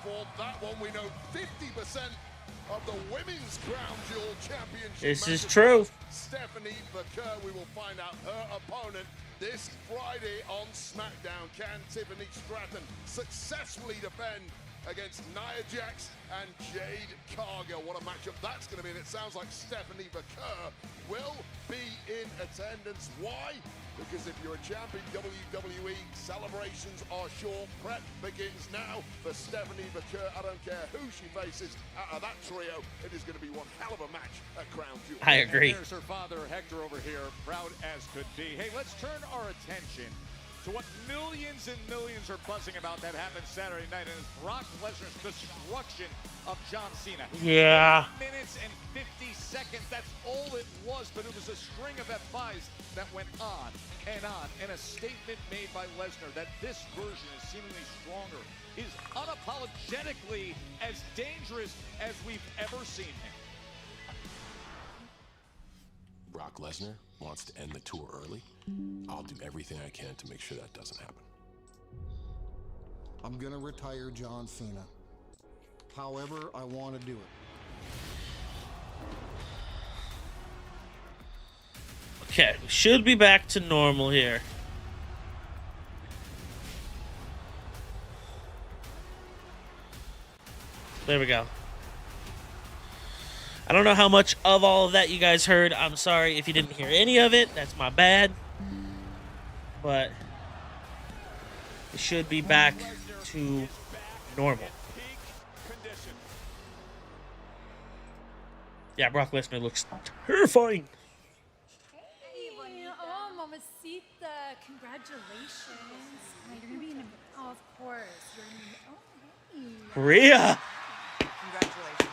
for that one. We know 50% of the women's Crown Jewel Championship. This is matches. true. Stephanie Baker, we will find out her opponent this Friday on SmackDown. Can Tiffany Stratton successfully defend against Nia Jax and Jade Cargill? What a matchup that's going to be, and it sounds like Stephanie Baker will be in attendance. Why? Because if you're a champion WWE, celebrations are short. Prep begins now for Stephanie Baker. I don't care who she faces out of that trio. It is going to be one hell of a match at Crown Jewel. I agree. And there's her father, Hector, over here, proud as could be. Hey, let's turn our attention to what millions and millions are buzzing about that happened Saturday night, and it's Brock Lesnar's destruction of John Cena. Yeah. 8 minutes and 50 seconds, that's all it was, but it was a string of F5s that went on, and a statement made by Lesnar that this version is seemingly stronger, is unapologetically as dangerous as we've ever seen him. Brock Lesnar wants to end the tour early. I'll do everything I can to make sure that doesn't happen. I'm gonna retire John Cena. However, I want to do it. Okay, we should be back to normal here. There we go. I don't know how much of all of that you guys heard. I'm sorry if you didn't hear any of it. That's my bad. But it should be back to normal. Yeah, Brock Lesnar looks terrifying. Hey, oh, mamacita, congratulations. Oh, you're gonna be in a, oh, of course. You're gonna be, oh, hey. Rhea! Congratulations.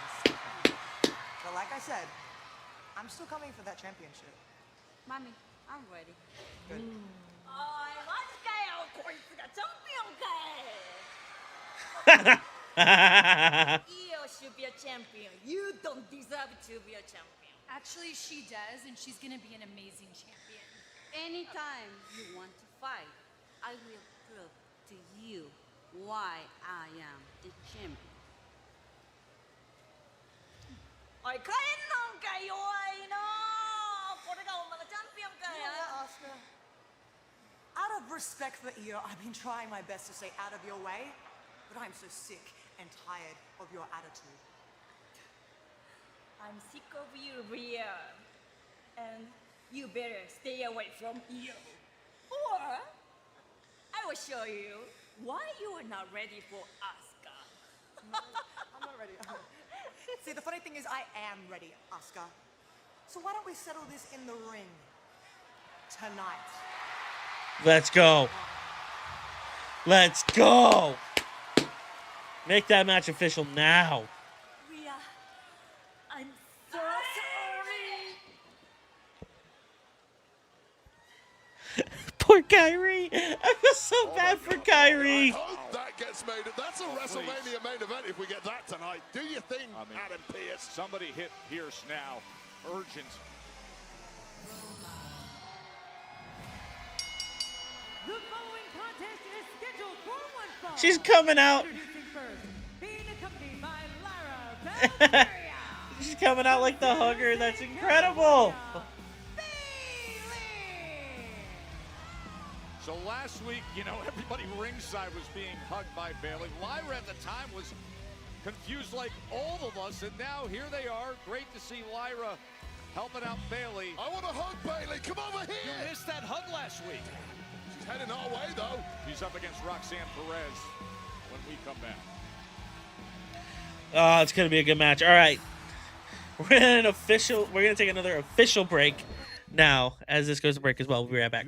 But like I said, I'm still coming for that championship. Mommy, I'm ready. Good. Io should be a champion. You don't deserve to be a champion. Actually, she does, and she's gonna be an amazing champion. Anytime you want to fight, I will prove to you why I am the champion. Ay, kain lang kayo ay no. Pwede ka mga champion kaya. Yeah, Oscar. Out of respect for Io, I've been trying my best to stay out of your way, but I'm so sick and tired of your attitude. I'm sick of you, Rhea. And you better stay away from Io. Or I will show you why you are not ready for Asuka. I'm not ready. See, the funny thing is I am ready, Asuka. So why don't we settle this in the ring tonight? Let's go. Let's go. Make that match official now. Rhea, I'm so sorry. Poor Kyrie. I feel so bad for Kyrie. I hope that gets made. That's a WrestleMania main event if we get that tonight. Do you think, Adam Pearce? Somebody hit Pierce now. Urgent. The following contest is scheduled for one fall. She's coming out. Introducing first, being accompanied by Lyra Valkyria. She's coming out like the hugger. That's incredible. So last week, you know, everybody ringside was being hugged by Bayley. Lyra at the time was confused like all of us, and now here they are. Great to see Lyra helping out Bayley. I want to hug Bayley. Come over here. You missed that hug last week. She's heading our way, though. She's up against Roxanne Perez when we come back. Oh, it's gonna be a good match. All right, we're gonna take another official break now. As this goes to break as well, we'll be right back.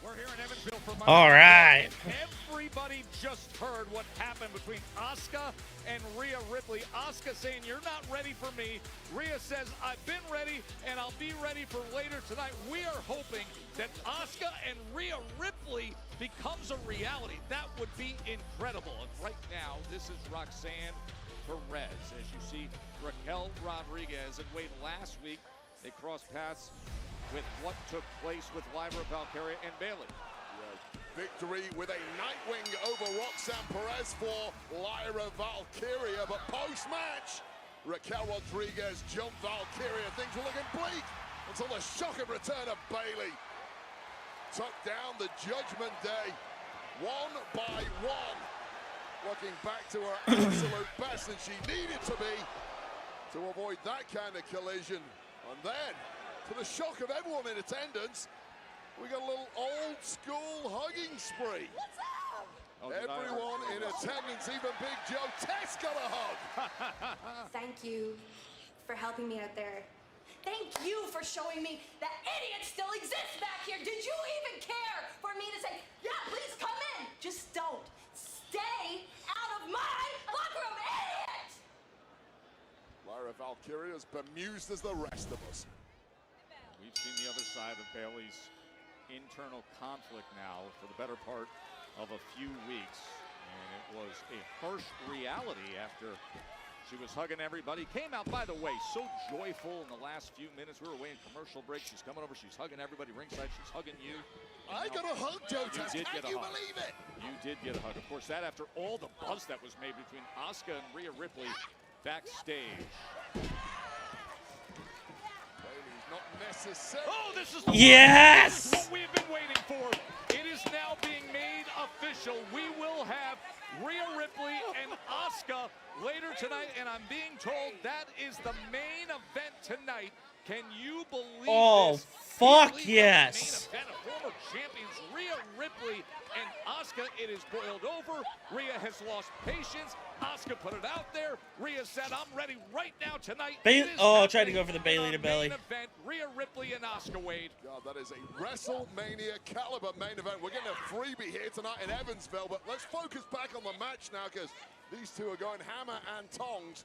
We're here in Evansville for All right. Everybody just heard what happened between Asuka and Rhea Ripley. Asuka saying, "You're not ready for me." Rhea says, "I've been ready, and I'll be ready for later tonight." We are hoping that Asuka and Rhea Ripley becomes a reality. That would be incredible. And right now, this is Roxanne Perez. As you see, Raquel Rodriguez and Wade last week, they crossed paths with what took place with Lyra Valkyria and Bayley. Victory with a Nightwing over Roxanne Perez for Lyra Valkyria, but post-match, Raquel Rodriguez jumped Valkyria. Things were looking bleak until the shocking return of Bayley took down the Judgment Day one by one. looking back to her absolute best, and she needed to be to avoid that kind of collision. And then, to the shock of everyone in attendance, we got a little old school hugging spree. What's up? Oh, Everyone in attendance, even Big Joe Tess got a hug. Thank you for helping me out there. Thank you for showing me that idiot still exists back here. Did you even care for me to say, yeah, please come in? Just don't. Stay out of my locker room, idiot! Lyra Valkyria as bemused as the rest of us. We've seen the other side of Bayley's internal conflict now for the better part of a few weeks. And it was a harsh reality after she was hugging everybody. Came out, by the way, so joyful in the last few minutes. We were away in commercial break. She's coming over. She's hugging everybody ringside. She's hugging you. I got a hug, Joe Tess. You did get a hug. Believe it? You did get a hug. Of course, that after all the buzz that was made between Asuka and Rhea Ripley backstage. Bayley's not necessarily. Oh, this is Yes! what we've been waiting for. It is now being made official. We will have Rhea Ripley and Asuka later tonight, and I'm being told that is the main event tonight. Can you believe Oh, this? fuck We believe yes. the main event of former champions Rhea Ripley and Asuka. It is boiled over. Rhea has lost patience. Asuka put it out there. Rhea said, I'm ready right now tonight. Bayley, It is oh, tried to happening go for the in Bayley our to belly. main event, Rhea Ripley and Asuka, Wade. God, that is a WrestleMania caliber main event. We're getting a freebie here tonight in Evansville, but let's focus back on the match now, because these two are going hammer and tongs.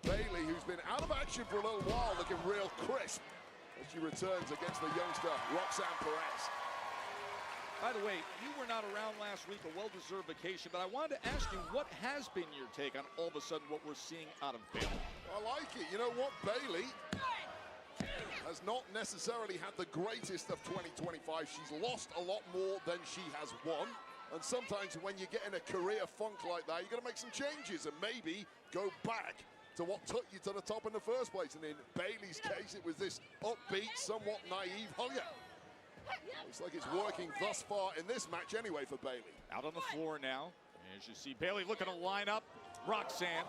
Bayley, who's been out of action for a little while, looking real crisp as she returns against the youngster Roxanne Perez. By the way, you were not around last week, a well-deserved vacation, but I wanted to ask you, what has been your take on all of a sudden what we're seeing out of Bayley? I like it. You know what? Bayley has not necessarily had the greatest of 2025. She's lost a lot more than she has won. And sometimes when you get in a career funk like that, you've got to make some changes and maybe go back to what took you to the top in the first place. And in Bayley's case, it was this upbeat, somewhat naive hugger. Looks like it's working thus far in this match anyway for Bayley. Out on the floor now. As you see, Bayley looking to line up. Roxanne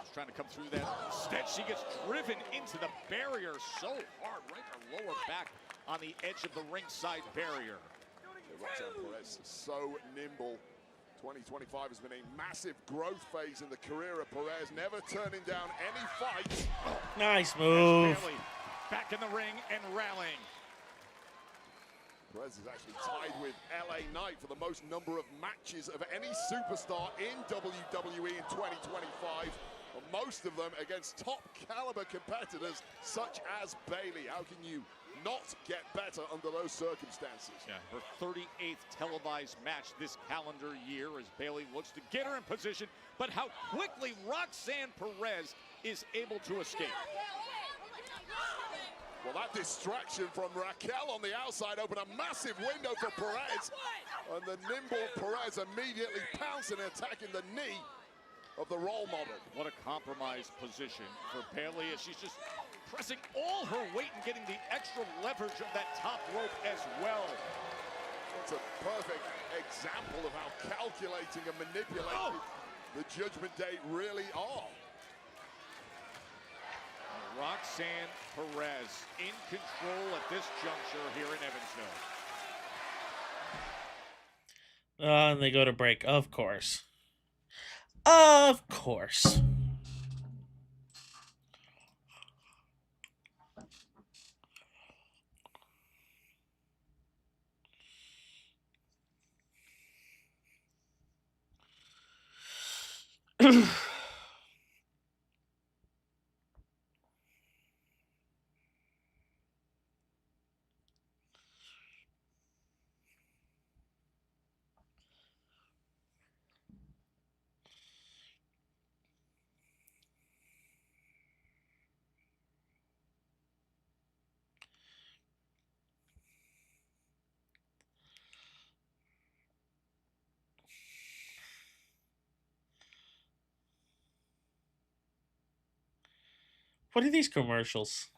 is trying to come through that. Instead, she gets driven into the barrier so hard, right in her lower back on the edge of the ringside barrier. Roxanne Perez is so nimble. 2025 has been a massive growth phase in the career of Perez, never turning down any fights. Nice move. Bayley back in the ring and rallying. Perez is actually tied with LA Knight for the most number of matches of any superstar in WWE in 2025. And most of them against top caliber competitors such as Bayley. How can you not get better under those circumstances? Yeah, her 38th televised match this calendar year as Bayley looks to get her in position, but how quickly Roxanne Perez is able to escape. Well, that distraction from Raquel on the outside opened a massive window for Perez. And the nimble Perez immediately pouncing and attacking the knee of the role model. What a compromised position for Bayley as she's just pressing all her weight and getting the extra leverage of that top rope as well. It's a perfect example of how calculating and manipulating the Judgment Day really are. Roxanne Perez in control at this juncture here in Evansville. And they go to break, of course. Of course. What are these commercials?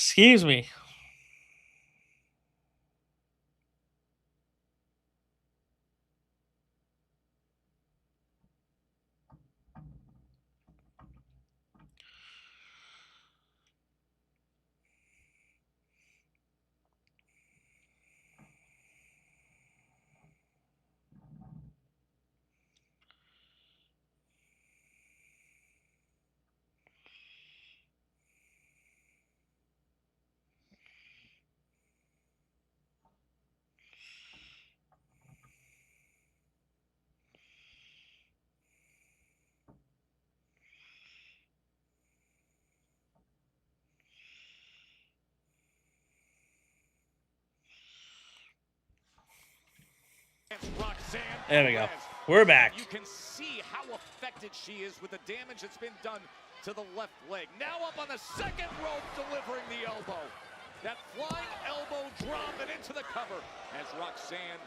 Excuse me. There we go. We're back. You can see how affected she is with the damage that's been done to the left leg. Now up on the second rope, delivering the elbow. That flying elbow drop and into the cover as Roxanne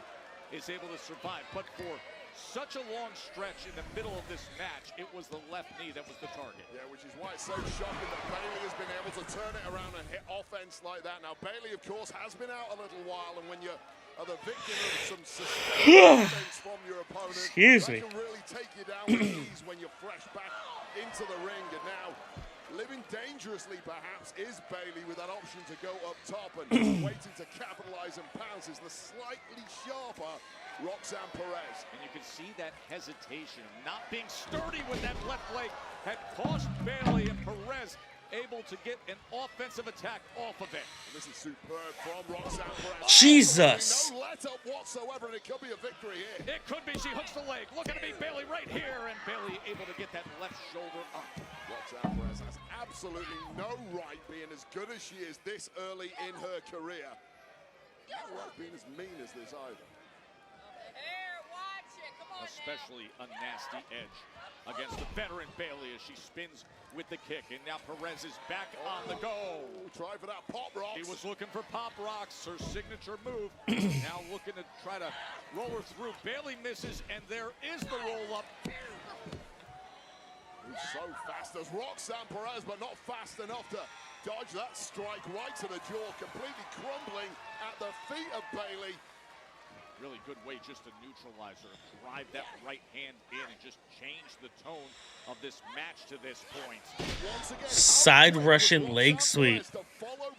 is able to survive. But for such a long stretch in the middle of this match, it was the left knee that was the target. Yeah, which is why it's so shocking that Bayley has been able to turn it around and hit offense like that. Now, Bayley, of course, has been out a little while, and when you're the victim of some sustained offense from your opponent, Excuse me. that can really take you down with ease when you're fresh back into the ring. And now, living dangerously, perhaps, is Bayley with that option to go up top and waiting to capitalize and pounce is the slightly sharper Roxanne Perez. And you can see that hesitation, not being sturdy with that left leg, had cost Bayley, and Perez able to get an offensive attack off of it. And this is superb from Roxanne Perez. Jesus. No let up whatsoever, and it could be a victory here. It could be. She hooks the leg. Looking to beat Bayley right here, and Bayley able to get that left shoulder up. Roxanne Perez has absolutely no right being as good as she is this early in her career. Not right being as mean as this either. Especially a nasty edge against the veteran Bayley as she spins with the kick. And now Perez is back on the go. Try for that pop rock. He was looking for pop rocks, her signature move. Now looking to try to roll her through. Bayley misses, and there is the roll up. Who's so fast as Roxanne Perez, but not fast enough to dodge that strike right to the jaw, completely crumbling at the feet of Bayley. Really good way just to neutralize her, drive that right hand in, and just change the tone of this match to this point. Side Russian leg sweep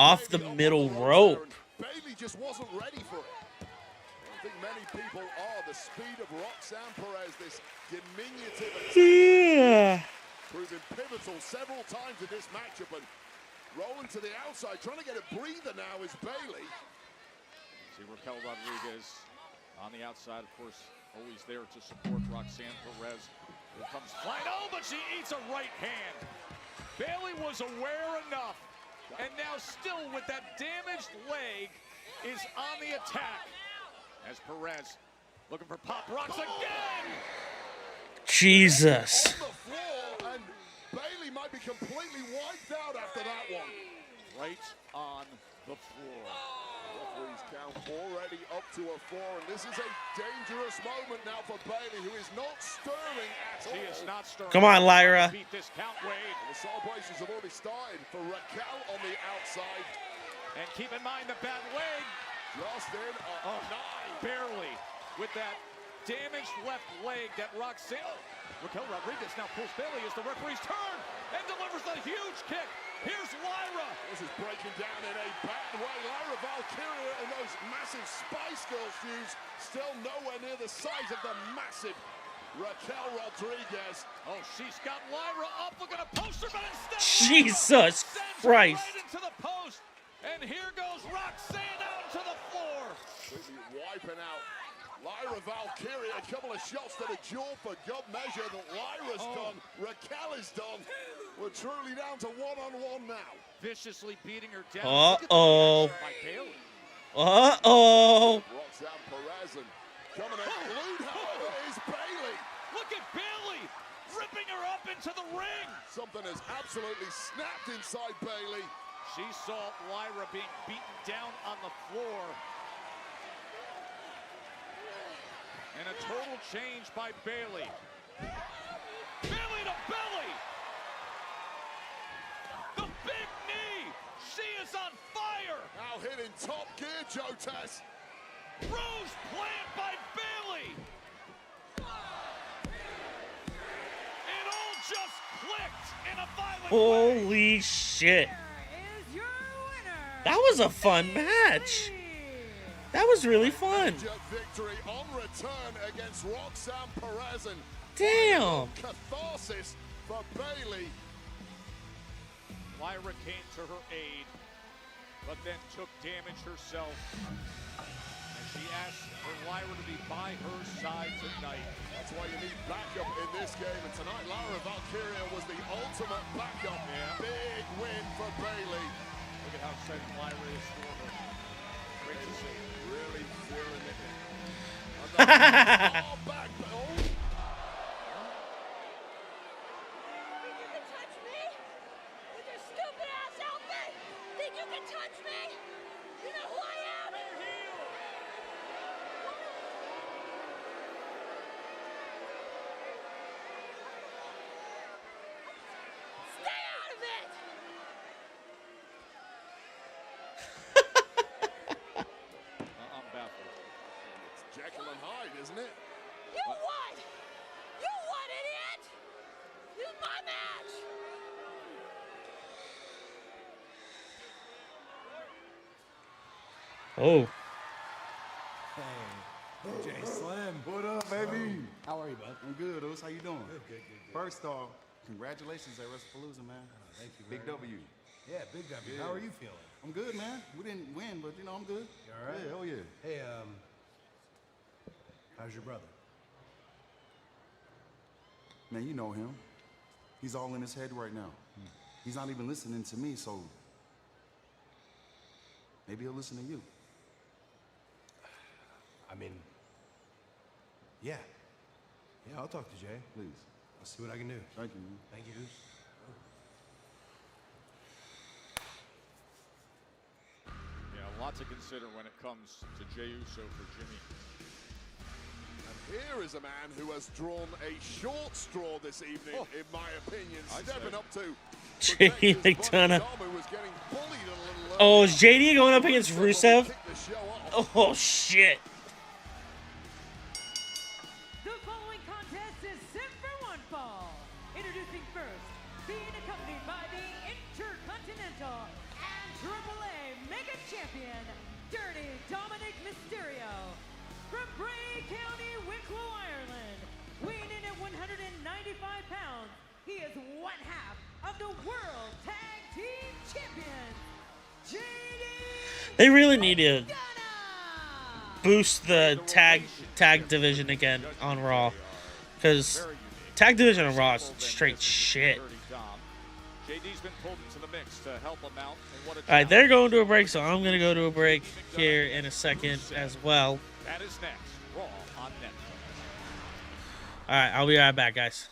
off the middle rope. Bayley just wasn't ready for it. I don't think many people are. The speed of Roxanne Perez, this diminutive attack, proving pivotal several times in this matchup, and rolling to the outside, trying to get a breather now is Bayley. See Raquel Rodriguez on the outside, of course, always there to support Roxanne Perez. Here comes flying. Oh, but she eats a right hand. Bayley was aware enough, and now still with that damaged leg is on the attack. As Perez looking for pop rocks again. Jesus. On the floor, and Bayley might be completely wiped out after that one. Right on the floor. Referee's count already up to a 4, and this is a dangerous moment now for Bayley, who is not stirring at all. She is not stirring. Come on, Lyra. Beat this count, Wade. The celebrations have already started for Raquel on the outside. And keep in mind the bad leg. Just in a 9. Barely with that damaged left leg that Roxanne. Raquel Rodriguez now pulls Bayley as the referee's turn and delivers the huge kick. Here's Lyra. This is breaking down in a bad way. Lyra Valkyria in those massive Spice Girls shoes, still nowhere near the size of the massive Raquel Rodriguez. Oh, she's got Lyra up, looking to post her, but instead Jesus Christ. Right into the post. And here goes Roxanne out to the floor. Wiping out Lyra Valkyria, a couple of shots to the jaw for good measure that Lyra's done, Raquel is done. We're truly down to one-on-one now. Viciously beating her down. Uh-oh. By Bayley. Uh-oh. Roxanne Perez and coming in glued, however, is Bayley. Look at Bayley ripping her up into the ring. Something has absolutely snapped inside Bayley. She saw Lyra being beaten down on the floor. And a total change by Bayley. Bayley to belly. The big knee. She is on fire. Now hitting top gear, Joe Tess. Rose plant by Bayley. It all just clicked in a violent way. Holy shit. That was a fun match. That was really fun. Victory on return against Roxanne Perez and damn. Catharsis for Bayley. Lyra came to her aid, but then took damage herself. And she asked for Lyra to be by her side tonight. That's why you need backup in this game. And tonight, Lyra Valkyria was the ultimate backup. Yeah. Big win for Bayley. Look at how excited Lyra is for her. Great to see. Really feeling it. Oh, back. Oh. Think you can touch me? With your stupid ass outfit? Think you can touch me? You know who I am? Stay out of it! I'm baffled. It's Jekyll and Hyde, isn't it? You won! You won, idiot! This is my match! Oh. Hey, Jay Slim. What up, baby? How are you, bud? I'm good, Oos. How you doing? Good. First off, congratulations at WrestlePalooza, man. Thank you. Big W. Yeah, big W. Yeah. How are you feeling? I'm good, man. We didn't win, but you know I'm good. You all right? Yeah, hell yeah. Hey, how's your brother? Man, you know him. He's all in his head right now. He's not even listening to me, so maybe he'll listen to you. I mean, yeah. Yeah, I'll talk to Jay. Please. I'll see what I can do. Thank you, man. Thank you. Yeah, a lot to consider when it comes to Jey Uso for Jimmy. And here is a man who has drawn a short straw this evening, in my opinion, stepping up to JD McDonough. who was getting bullied a little Oh, is JD going up against Rusev? Oh, shit. The following contest is set for one fall. Introducing first, being accompanied by the Intercontinental and AAA Mega Champion, Dirty Dominic Mysterio. From Bray County, Wicklow, Ireland, weighing in at 195 pounds, he is one half of the World Tag Team Champions, JD. They really need to boost the tag division again on Raw, because tag division on Raw is straight shit. JD's been pulled into the mix to help him out. And what a All right, they're going to a break, so I'm going to go to a break here in a second as well. That is next, Raw on Netflix. All right, I'll be right back, guys.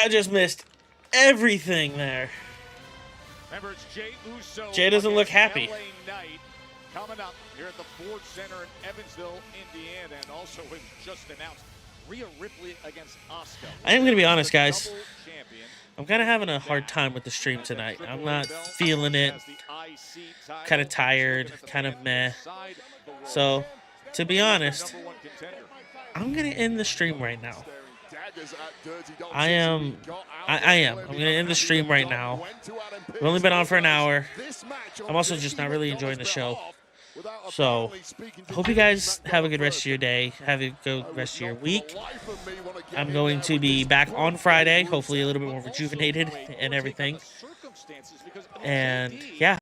I just missed everything there. Remember, it's Jey Uso. Jay doesn't look happy. LA Knight coming up here at the Ford Center in Evansville, Indiana, and also was just announced Rhea Ripley against Asuka. I am going to be honest, guys. I'm kind of having a hard time with the stream tonight. I'm not feeling it. Kind of tired, kind of meh. So, to be honest, I'm going to end the stream right now. I am. I'm going to end the stream right now. We've only been on for an hour. I'm also just not really enjoying the show. So, hope you guys have a good rest of your day. Have a good rest of your week. I'm going to be back on Friday, hopefully a little bit more rejuvenated and everything. And, yeah.